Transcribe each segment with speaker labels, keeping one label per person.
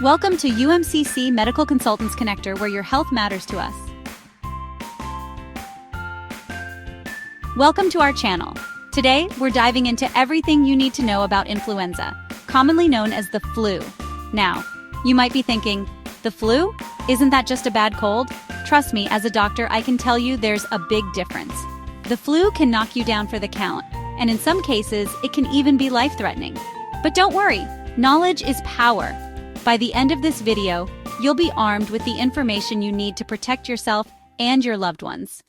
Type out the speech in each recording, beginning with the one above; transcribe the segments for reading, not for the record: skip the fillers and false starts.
Speaker 1: Welcome to UMCC Medical Consultants Connector, where your health matters to us. Welcome to our channel. Today, we're diving into everything you need to know about influenza, commonly known as the flu. Now, you might be thinking, the flu? Isn't that just a bad cold? Trust me, as a doctor, I can tell you there's a big difference. The flu can knock you down for the count, and in some cases, it can even be life-threatening. But don't worry, knowledge is power. By the end of this video, you'll be armed with the information you need to protect yourself and your loved ones.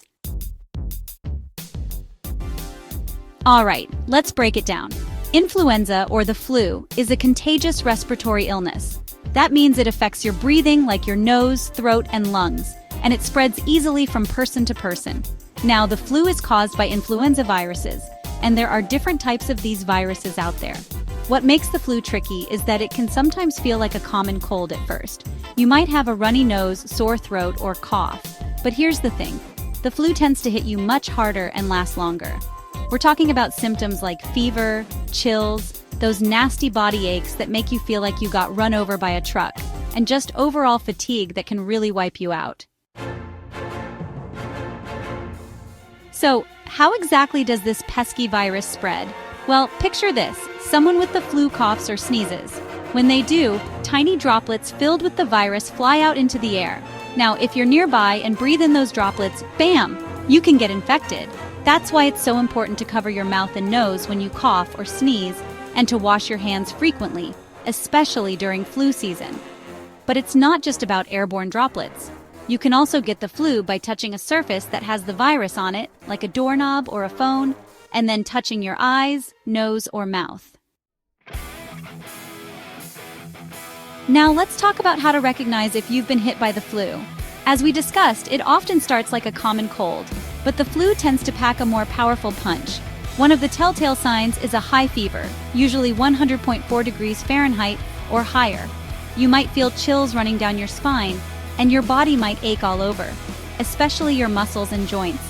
Speaker 1: Alright, let's break it down. Influenza, or the flu, is a contagious respiratory illness. That means it affects your breathing, like your nose, throat, and lungs, and it spreads easily from person to person. Now, the flu is caused by influenza viruses, and there are different types of these viruses out there. What makes the flu tricky is that it can sometimes feel like a common cold at first. You might have a runny nose, sore throat, or cough. But here's the thing, the flu tends to hit you much harder and last longer. We're talking about symptoms like fever, chills, those nasty body aches that make you feel like you got run over by a truck, and just overall fatigue that can really wipe you out. So, how exactly does this pesky virus spread? Well, picture this. Someone with the flu coughs or sneezes. When they do, tiny droplets filled with the virus fly out into the air. Now, if you're nearby and breathe in those droplets, bam! You can get infected. That's why it's so important to cover your mouth and nose when you cough or sneeze, and to wash your hands frequently, especially during flu season. But it's not just about airborne droplets. You can also get the flu by touching a surface that has the virus on it, like a doorknob or a phone, and then touching your eyes, nose, or mouth. Now let's talk about how to recognize if you've been hit by the flu. As we discussed, it often starts like a common cold, but the flu tends to pack a more powerful punch. One of the telltale signs is a high fever, usually 100.4 degrees Fahrenheit or higher. You might feel chills running down your spine, and your body might ache all over, especially your muscles and joints.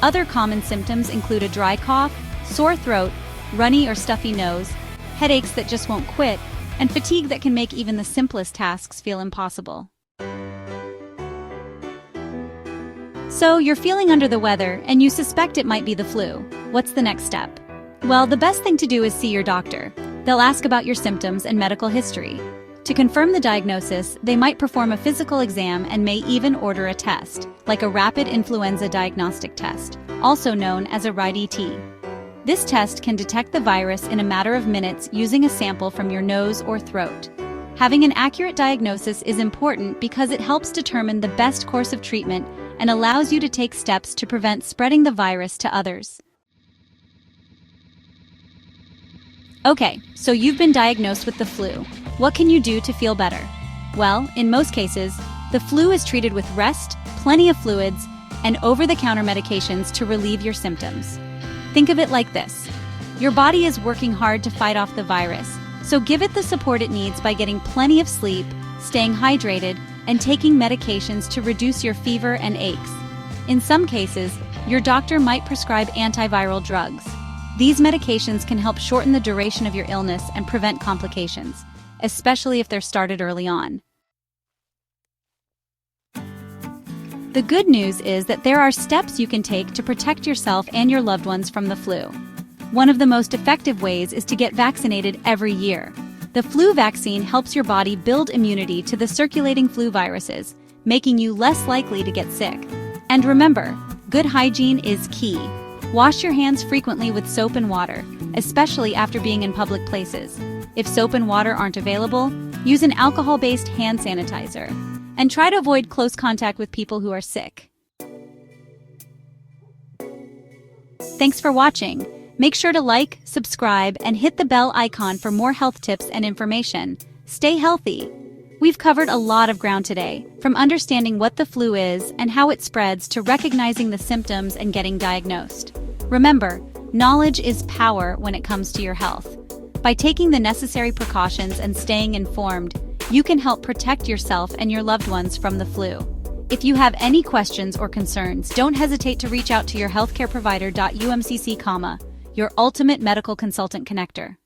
Speaker 1: Other common symptoms include a dry cough, sore throat, runny or stuffy nose, headaches that just won't quit, and fatigue that can make even the simplest tasks feel impossible. So, you're feeling under the weather, and you suspect it might be the flu. What's the next step? Well, the best thing to do is see your doctor. They'll ask about your symptoms and medical history. To confirm the diagnosis, they might perform a physical exam and may even order a test, like a rapid influenza diagnostic test, also known as a RIDE-T. This test can detect the virus in a matter of minutes using a sample from your nose or throat. Having an accurate diagnosis is important because it helps determine the best course of treatment and allows you to take steps to prevent spreading the virus to others. Okay, so you've been diagnosed with the flu. What can you do to feel better? Well, in most cases, the flu is treated with rest, plenty of fluids, and over-the-counter medications to relieve your symptoms. Think of it like this. Your body is working hard to fight off the virus, so give it the support it needs by getting plenty of sleep, staying hydrated, and taking medications to reduce your fever and aches. In some cases, your doctor might prescribe antiviral drugs. These medications can help shorten the duration of your illness and prevent complications, especially if they're started early on. The good news is that there are steps you can take to protect yourself and your loved ones from the flu. One of the most effective ways is to get vaccinated every year. The flu vaccine helps your body build immunity to the circulating flu viruses, making you less likely to get sick. And remember, good hygiene is key. Wash your hands frequently with soap and water, especially after being in public places. If soap and water aren't available, use an alcohol-based hand sanitizer. And try to avoid close contact with people who are sick. Thanks for watching. Make sure to like, subscribe, and hit the bell icon for more health tips and information. Stay healthy. We've covered a lot of ground today, from understanding what the flu is and how it spreads to recognizing the symptoms and getting diagnosed. Remember, knowledge is power when it comes to your health. By taking the necessary precautions and staying informed, you can help protect yourself and your loved ones from the flu. If you have any questions or concerns, don't hesitate to reach out to your healthcare provider. UMCC, your ultimate medical consultant connector.